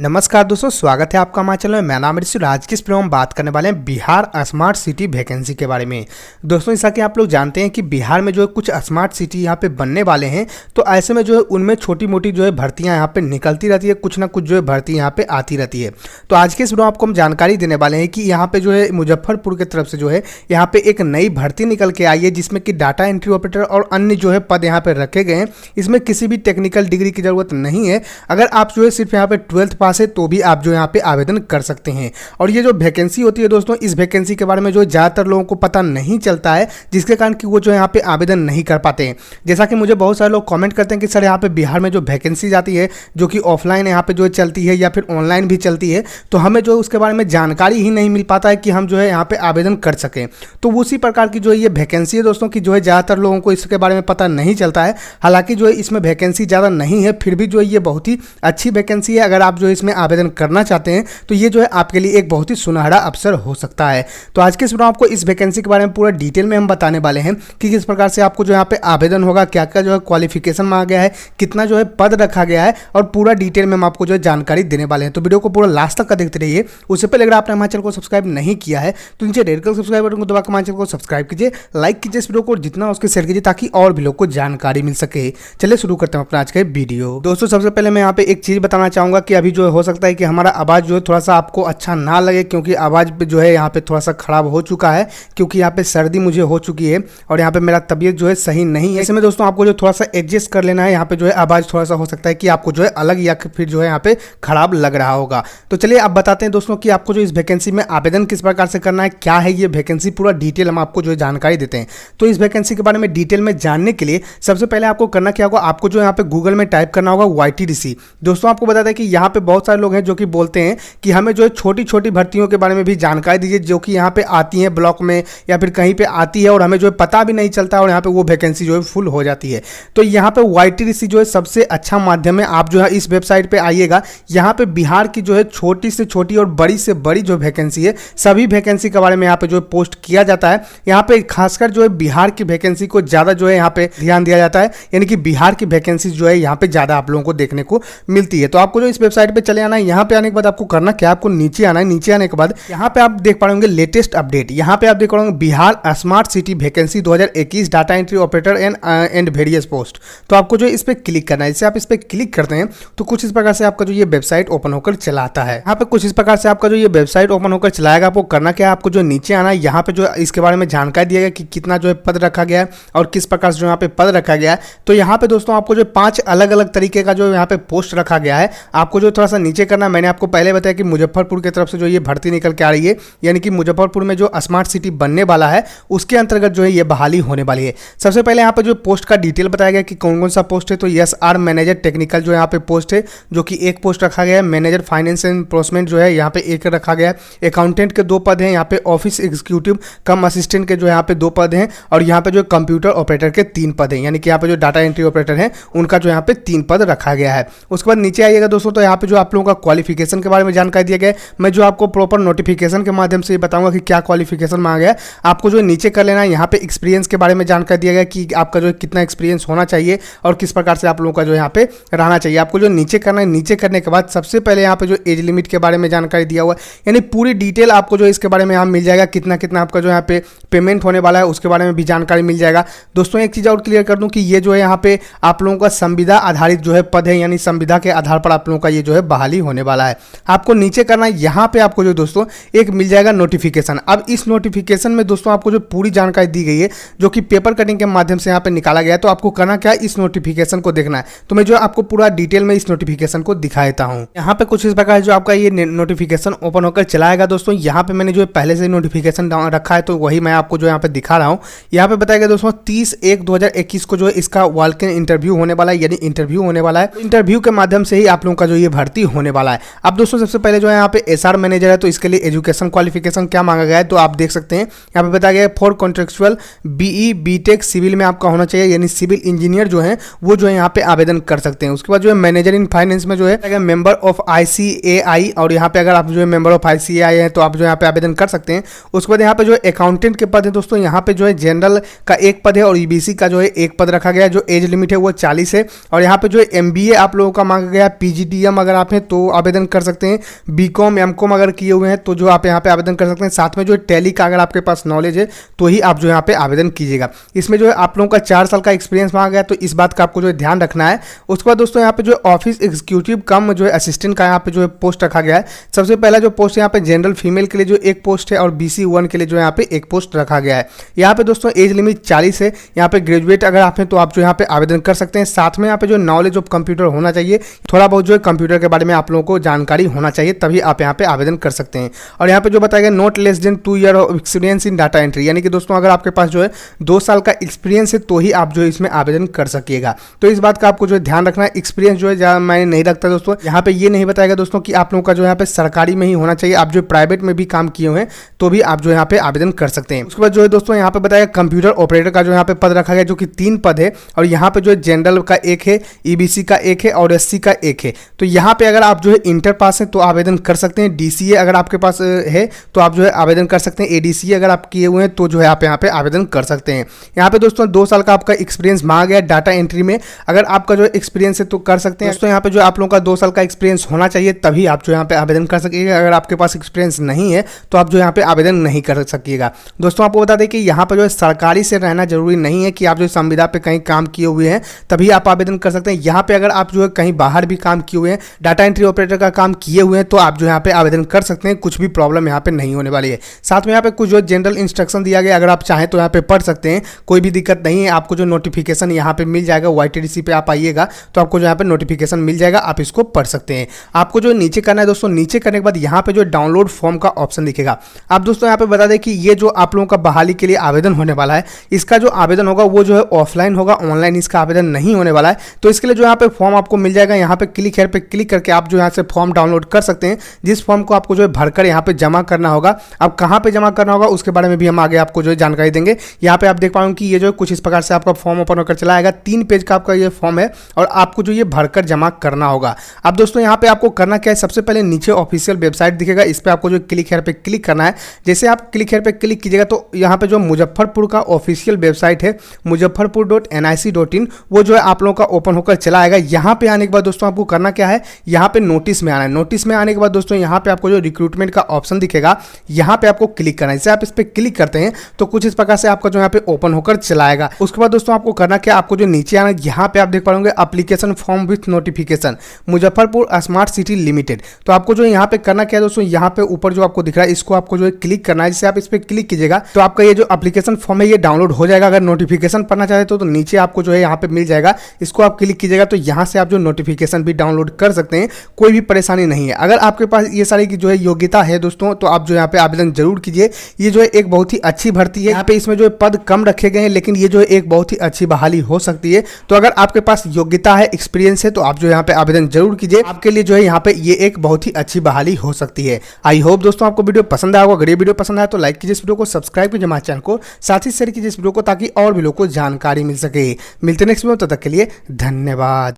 नमस्कार दोस्तों, स्वागत है आपका हमारे चैनल में। मेरा नाम ऋषि। आज की इस वीडियो में हम बात करने वाले हैं बिहार स्मार्ट सिटी वैकेंसी के बारे में। दोस्तों, जैसा कि आप लोग जानते हैं कि बिहार में जो है कुछ स्मार्ट सिटी यहाँ पे बनने वाले हैं, तो ऐसे में जो है उनमें छोटी मोटी जो है भर्तियाँ यहाँ पे निकलती रहती है, कुछ ना कुछ जो है भर्ती यहाँ पे आती रहती है। तो आज के इस वीडियो में आपको हम जानकारी देने वाले हैं कि यहाँ पे जो है मुजफ्फरपुर की तरफ से जो है यहाँ पे एक नई भर्ती निकल के आई है, जिसमें कि डाटा एंट्री ऑपरेटर और अन्य जो है पद यहाँ पे रखे गए हैं। इसमें किसी भी टेक्निकल डिग्री की जरूरत नहीं है। अगर आप जो है सिर्फ यहाँ पे 12th पास है तो भी आप जो यहाँ पे आवेदन कर सकते हैं। और ये जो वैकेंसी होती है दोस्तों, इस वैकेंसी के बारे में जो ज़्यादातर लोगों को पता नहीं चलता है, जिसके कारण कि वो जो यहाँ पे आवेदन नहीं कर पाते हैं। जैसा कि मुझे बहुत सारे लोग कमेंट करते हैं कि सर यहाँ पे बिहार में जो वैकेंसी जाती है, जो कि ऑफलाइन यहाँ पे जो चलती है या फिर ऑनलाइन भी चलती है, तो हमें जो उसके बारे में जानकारी ही नहीं मिल पाता है कि हम जो है यहाँ पे आवेदन कर सकें। तो उसी प्रकार की जो ये वैकेंसी है दोस्तों की जो है ज़्यादातर लोगों को इसके बारे में पता नहीं चलता है। हालांकि जो है इसमें वैकेंसी ज़्यादा नहीं है, फिर भी जो है ये बहुत ही अच्छी वैकेंसी है। अगर आप जो इसमें आवेदन करना चाहते हैं तो ये जो है आपके लिए एक बहुत ही सुनहरा अवसर हो सकता है। तो आज के इस वीडियो में आपको इस वैकेंसी के बारे में पूरा डिटेल में हम बताने वाले हैं कि किस प्रकार से आपको जो यहाँ पे आवेदन होगा, क्या क्या जो है क्वालिफिकेशन मांगा गया है, कितना जो है पद रखा गया है, और पूरा डिटेल में हम आपको जो है जानकारी देने वाले हैं। तो वीडियो को पूरा लास्ट तक का देखते रहिए। उससे पहले अगर आपने हमारे चैनल को सब्सक्राइब नहीं किया है तो नीचे रेड कलर सब्सक्राइब बटन को दबाकर हमारे चैनल को सब्सक्राइब कीजिए, लाइक कीजिए इस वीडियो को, जितना उसके शेयर कीजिए ताकि और भी लोग को जानकारी मिल सके। चलिए शुरू करते हैं अपना आज का वीडियो। दोस्तों, सबसे पहले मैं यहाँ पे एक चीज़ बताना चाहूँगा कि अभी जो हो सकता है कि हमारा आवाज़ जो है थोड़ा सा आपको अच्छा ना लगे, क्योंकि आवाज़ पे जो है यहाँ पे थोड़ा सा खराब हो चुका है, क्योंकि यहाँ पे सर्दी मुझे हो चुकी है और यहाँ पे मेरा तबीयत जो है सही नहीं है। ऐसे में दोस्तों आपको जो थोड़ा सा एडजस्ट कर लेना है। यहाँ पे जो है आवाज़ थोड़ा सा हो सकता है कि आपको जो है अलग या फिर जो है यहाँ पे खराब लग रहा होगा। तो चलिए अब बताते हैं दोस्तों कि आपको जो इस वैकेंसी में आवेदन किस प्रकार से करना है, क्या है ये वैकेंसी, पूरा डिटेल हम आपको जो है जानकारी देते हैं। तो इस वैकेंसी के बारे में डिटेल में जानने के लिए सबसे पहले आपको करना क्या होगा, आपको जो यहाँ पे गूगल में टाइप करना होगा YTDC। दोस्तों आपको बता दें कि यहाँ पे बहुत सारे लोग हैं जो कि बोलते हैं कि हमें जो है छोटी छोटी भर्तियों के बारे में भी जानकारी दीजिए, जो कि यहाँ पे आती हैं ब्लॉक में या फिर कहीं पे आती है और हमें जो है पता भी नहीं चलता और यहाँ पे वो वैकेंसी जो है फुल हो जाती है। तो यहाँ पे YTDC जो है सबसे अच्छा माध्यम है। आप जो है इस वेबसाइट पे आइएगा, यहाँ पे बिहार की जो है छोटी से छोटी और बड़ी से बड़ी जो वैकेंसी है, सभी वैकेंसी के बारे में यहाँ पे जो है पोस्ट किया जाता है। यहाँ पे खासकर जो है बिहार की वैकेंसी को ज़्यादा जो है यहाँ पे ध्यान दिया जाता है, यानी कि बिहार की वैकेंसी जो है यहाँ पे ज़्यादा आप लोगों को देखने को मिलती है। तो आपको जो इस वेबसाइट पर चले आना है। यहाँ पे आने के बाद आपको करना क्या, आपको नीचे आना है। नीचे आने के बाद यहाँ पे आप देख पाएंगे लेटेस्ट अपडेट। यहाँ पे आप देख पाएंगे Bihar smart city vacancy 2021 data entry operator and various post. तो आपको जो इस पे क्लिक करना है। जैसे आप इस पे क्लिक करते हैं तो कुछ इस प्रकार से आपका जो ये वेबसाइट ओपन होकर चला आता है। यहाँ पे कुछ इस प्रकार से आपका जो ये वेबसाइट ओपन होकर चलाएगा। आपको करना क्या है, आपको जो नीचे आना है। यहाँ पे जो इसके बारे में जानकारी दिया गया कि कितना जो है पद रखा गया है और किस प्रकार से जो यहाँ पे पद रखा गया है। तो यहाँ पे दोस्तों आपको जो 5 अलग अलग तरीके का जो यहाँ पे पोस्ट रखा गया है। आपको जो थोड़ा सा नीचे करना है। मैंने आपको पहले बताया कि मुजफ्फरपुर की तरफ से जो ये भर्ती निकल के आ रही है, यानी कि मुजफ्फरपुर में जो स्मार्ट सिटी बनने वाला है उसके अंतर्गत जो है ये बहाली होने वाली है। सबसे पहले यहाँ पे जो पोस्ट का डिटेल बताया गया कि कौन कौन सा पोस्ट है। तो SR मैनेजर टेक्निकल जो यहाँ पे पोस्ट है, जो कि एक पोस्ट रखा गया है। मैनेजर फाइनेंस एंड प्लेसमेंट जो है यहाँ पे एक रखा गया है। अकाउंटेंट के 2 पद हैं। यहाँ पे ऑफिस एग्जीक्यूटिव कम असिस्टेंट के जो यहाँ पे 2 पद हैं। और यहाँ पे जो कंप्यूटर ऑपरेटर के 3 पद हैं, यानी कि यहाँ पे जो डाटा एंट्री ऑपरेटर हैं उनका जो यहाँ पे 3 पद रखा गया है। उसके बाद नीचे आइएगा दोस्तों, तो यहाँ पे जो आप लोगों का क्वालिफिकेशन के बारे में जानकारी दिया गया है। मैं जो आपको प्रॉपर नोटिफिकेशन के माध्यम से बताऊंगा कि क्या क्वालिफिकेशन मांगा गया है। आपको जो नीचे कर लेना है। यहाँ पे एक्सपीरियंस के बारे में जानकारी दिया गया कि आपका जो कितना एक्सपीरियंस होना चाहिए और किस प्रकार से आप लोगों का जो यहाँ पे रहना चाहिए। आपको जो नीचे करना है। नीचे करने के बाद सबसे पहले यहाँ पे जो एज लिमिट के बारे में जानकारी दिया हुआ है, यानी पूरी डिटेल आपको जो इसके बारे में यहाँ मिल जाएगा। कितना कितना आपका जो यहाँ पे पेमेंट होने वाला है उसके बारे में भी जानकारी मिल जाएगा। दोस्तों एक चीज़ और क्लियर कर दूँ कि ये जो है यहाँ पे आप लोगों का संविदा आधारित जो है पद है, यानी संविदा के आधार पर आप लोगों का ये जो है बहाली होने वाला है। आपको नीचे करना है। यहाँ पे आपको जो दोस्तों एक मिल जाएगा नोटिफिकेशन। अब इस नोटिफिकेशन में दोस्तों आपको जो पूरी जानकारी दी गई है, जो कि पेपर कटिंग के माध्यम से यहाँ पे निकाला गया है। तो आपको करना क्या है, इस नोटिफिकेशन को देखना है। तो मैं जो आपको पूरा डिटेल में इस नोटिफिकेशन को दिखा देता हूँ। यहाँ पे कुछ इस प्रकार जो आपका ये नोटिफिकेशन ओपन होकर चलाएगा दोस्तों। यहाँ पे मैंने जो पहले से नोटिफिकेशन रखा है तो वही मैं आपको जो यहाँ पे दिखा रहा हूँ। यहाँ पे बताया गया दोस्तों 30/1/2021 को जो है इसका वॉक इन इंटरव्यू होने वाला है, यानी इंटरव्यू होने वाला है। इंटरव्यू के माध्यम से ही आप लोगों का जो ये भर्ती होने वाला है। अब दोस्तों सबसे पहले जो है यहाँ पे SR मैनेजर है, तो इसके लिए एजुकेशन क्वालिफिकेशन क्या मांगा गया है तो आप देख सकते हैं। यहाँ पे बताया गया है for contractual BE BTech civil में आपका होना चाहिए, यानी सिविल इंजीनियर जो है वो जो है यहाँ पे आवेदन कर सकते हैं। उसके बाद जो है मैनेजर इन फाइनेंस में जो है मेंबर ऑफ ICAI, और यहाँ पे अगर आप जो है मेंबर ऑफ ICAI हैं तो आप जो यहाँ पे आवेदन कर सकते हैं। उसके बाद यहाँ पे जो है अकाउंटेंट के पद है दोस्तों। यहाँ पे जो है जनरल का 1 पद है और EBC का जो है 1 पद रखा गया है। जो एज लिमिट है वो 40 है। और यहाँ पे जो है MBA आप लोगों का मांगा गया है। PGDM अगर आप आप हैं तो आवेदन कर सकते हैं। बीकॉम एमकॉम अगर किए हुए हैं तो जो आप यहाँ पे आवेदन कर सकते हैं। साथ में जो टैली का अगर आपके पास नॉलेज है तो ही आप जो यहाँ पे आवेदन कीजिएगा। इसमें जो है आप लोगों का 4 साल का एक्सपीरियंस मांगा गया, तो इस बात का आपको जो है ध्यान रखना है। उसके बाद दोस्तों यहाँ पे जो ऑफिस एग्जीक्यूटिव कम जो है असिस्टेंट का यहाँ पे जो है पोस्ट रखा गया है। सबसे पहला जो पोस्ट यहाँ पे जनरल फीमेल के लिए जो एक पोस्ट है और BC1 के लिए जो यहाँ पे एक पोस्ट रखा गया है। यहाँ पे दोस्तों एज लिमिट 40 है। यहाँ पे ग्रेजुएट अगर आप हैं तो आप जो यहाँ पे आवेदन कर सकते हैं। साथ में यहाँ पे जो नॉलेज ऑफ कंप्यूटर होना चाहिए, थोड़ा बहुत जो है कंप्यूटर के बारे में आप लोगों को जानकारी होना चाहिए, तभी आप यहाँ पे आवेदन कर सकते हैं। और यहाँ पे जो बताया गया not less than 2 year of experience in data entry, यानी कि दोस्तों अगर आपके पास जो है 2 साल का एक्सपीरियंस है तो ही आप जो है इसमें आवेदन कर सकिएगा। तो इस बात का आपको जो है ध्यान रखना है। एक्सपीरियंस जो है ज़्यादा मैंने नहीं रखता दोस्तों। यहाँ पे ये नहीं बताएगा दोस्तों कि आप लोगों का जो यहाँ पे सरकारी में ही होना चाहिए। आप जो प्राइवेट में भी काम किए हुए हैं तो भी आप जो यहाँ पे आवेदन कर सकते हैं। उसके बाद जो है दोस्तों यहाँ पे बताया कंप्यूटर ऑपरेटर का जो यहाँ पे पद रखा गया, जो कि 3 पद है। और यहाँ पे जो है जनरल का 1 है, EBC का 1 है और SC का 1 है। तो यहाँ पे अगर आप जो है इंटर पास है तो आवेदन कर सकते हैं। DCA अगर आपके पास है तो आप जो है आवेदन कर सकते हैं। ADCA अगर आप किए हुए हैं तो जो है आप यहाँ पे आवेदन कर सकते हैं। यहाँ पे दोस्तों 2 साल का आपका एक्सपीरियंस मांगा गया डाटा एंट्री में। अगर आपका जो एक्सपीरियंस है तो कर सकते हैं दोस्तों। यहाँ पे जो आप लोगों का 2 साल का एक्सपीरियंस होना चाहिए तभी आप जो यहाँ पे आवेदन कर सकिएगा। अगर आपके पास एक्सपीरियंस नहीं है तो आप जो यहाँ पे आवेदन नहीं कर सकिएगा। दोस्तों आपको बता दें कि यहाँ पर जो है सरकारी से रहना जरूरी नहीं है कि आप जो संविदा पे कहीं काम किए हुए हैं तभी आप आवेदन कर सकते हैं। यहाँ पे अगर आप जो है कहीं बाहर भी काम किए हुए हैं, डाटा एंट्री ऑपरेटर का काम किए हुए हैं तो आप जो यहाँ पे आवेदन कर सकते हैं। कुछ भी प्रॉब्लम यहाँ पे नहीं होने वाली है। साथ में यहाँ पे कुछ जो जनरल इंस्ट्रक्शन दिया गया, अगर आप चाहें तो यहाँ पे पढ़ सकते हैं, कोई भी दिक्कत नहीं है। आपको जो नोटिफिकेशन यहाँ पे मिल जाएगा, YTDC पे आप आइएगा तो आपको जो यहाँ पे नोटिफिकेशन मिल जाएगा, आप इसको पढ़ सकते हैं। आपको जो नीचे करना है दोस्तों, नीचे करने के बाद यहाँ पे जो डाउनलोड फॉर्म का ऑप्शन दिखेगा। आप दोस्तों यहाँ पे बता दें कि ये जो आप लोगों का बहाली के लिए आवेदन होने वाला है, इसका जो आवेदन होगा वो जो है ऑफलाइन होगा, ऑनलाइन इसका आवेदन नहीं होने वाला है। तो इसके लिए जो यहाँ पे फॉर्म आपको मिल जाएगा, यहाँ पे क्लिक हेयर पे क्लिक करके आप जो यहाँ से फॉर्म डाउनलोड कर सकते हैं। जिस फॉर्म को आपको जो है भरकर यहाँ पे जमा करना होगा। अब कहाँ पे जमा करना होगा उसके बारे में भी हम आगे आपको जो है जानकारी देंगे। यहाँ पे आप देख पाएंगे कि ये जो कुछ इस प्रकार से आपका फॉर्म ओपन होकर चला आएगा। 3 पेज का आपका ये फॉर्म है और आपको जो ये भरकर जमा करना होगा। अब दोस्तों यहाँ पे आपको करना क्या है, सबसे पहले नीचे ऑफिशियल वेबसाइट दिखेगा, इस पर आपको जो क्लिक हेयर पे क्लिक करना है। जैसे आप क्लिक हेयर पे क्लिक कीजिएगा तो यहाँ पे जो मुजफ्फरपुर का ऑफिशियल वेबसाइट है मुजफ्फरपुर.nic.in, वो जो है आप लोगों का ओपन होकर चला आएगा। यहाँ पे आने के बाद दोस्तों आपको करना क्या है, यहाँ पे नोटिस में आना है। नोटिस में आने के बाद दोस्तों यहाँ पे आपको जो रिक्रूटमेंट का ऑप्शन दिखेगा, यहाँ पे आपको क्लिक करना है। जैसे आप इस पर क्लिक करते हैं तो कुछ इस प्रकार से आपका जो यहाँ पे ओपन होकर चला आएगा। उसके बाद दोस्तों आपको करना क्या, आपको जो नीचे आना है, यहाँ पे आप देख पाएंगे application form with notification Muzaffarpur smart city limited. तो आपको जो यहाँ पे करना क्या है दोस्तों, यहाँ पे ऊपर जो आपको दिख रहा है इसको आपको जो है क्लिक करना है। जैसे आप इस पर क्लिक कीजिएगा तो आपका ये जो एप्लीकेशन फॉर्म है ये डाउनलोड हो जाएगा। अगर नोटिफिकेशन पढ़ना चाहते हो तो नीचे आपको जो है यहाँ पे मिल जाएगा, इसको आप क्लिक कीजिएगा तो यहाँ से आप जो नोटिफिकेशन भी डाउनलोड कर सकते हैं। कोई भी परेशानी नहीं है। अगर आपके पास ये सारी की जो है योग्यता है दोस्तों तो आप जो यहाँ पे आवेदन जरूर कीजिए। ये जो है एक बहुत ही अच्छी भर्ती है। यहाँ पे इसमें जो है पद कम रखे गए हैं लेकिन ये जो है एक बहुत ही अच्छी बहाली हो सकती है। तो अगर आपके पास योग्यता है, एक्सपीरियंस है तो आप जो यहाँ पे आवेदन जरूर कीजिए। आपके लिए जो है यहाँ पे ये एक बहुत ही अच्छी बहाली हो सकती है। आई होप दोस्तों आपको वीडियो पसंद आया होगा। अगर ये वीडियो पसंद आया तो लाइक कीजिए इस वीडियो को, सब्सक्राइब कीजिए हमारे चैनल को, साथ ही शेयर कीजिए इस वीडियो को ताकि और भी लोगों को जानकारी मिल सके। मिलते नेक्स्ट वीडियो, तब तक के लिए धन्यवाद।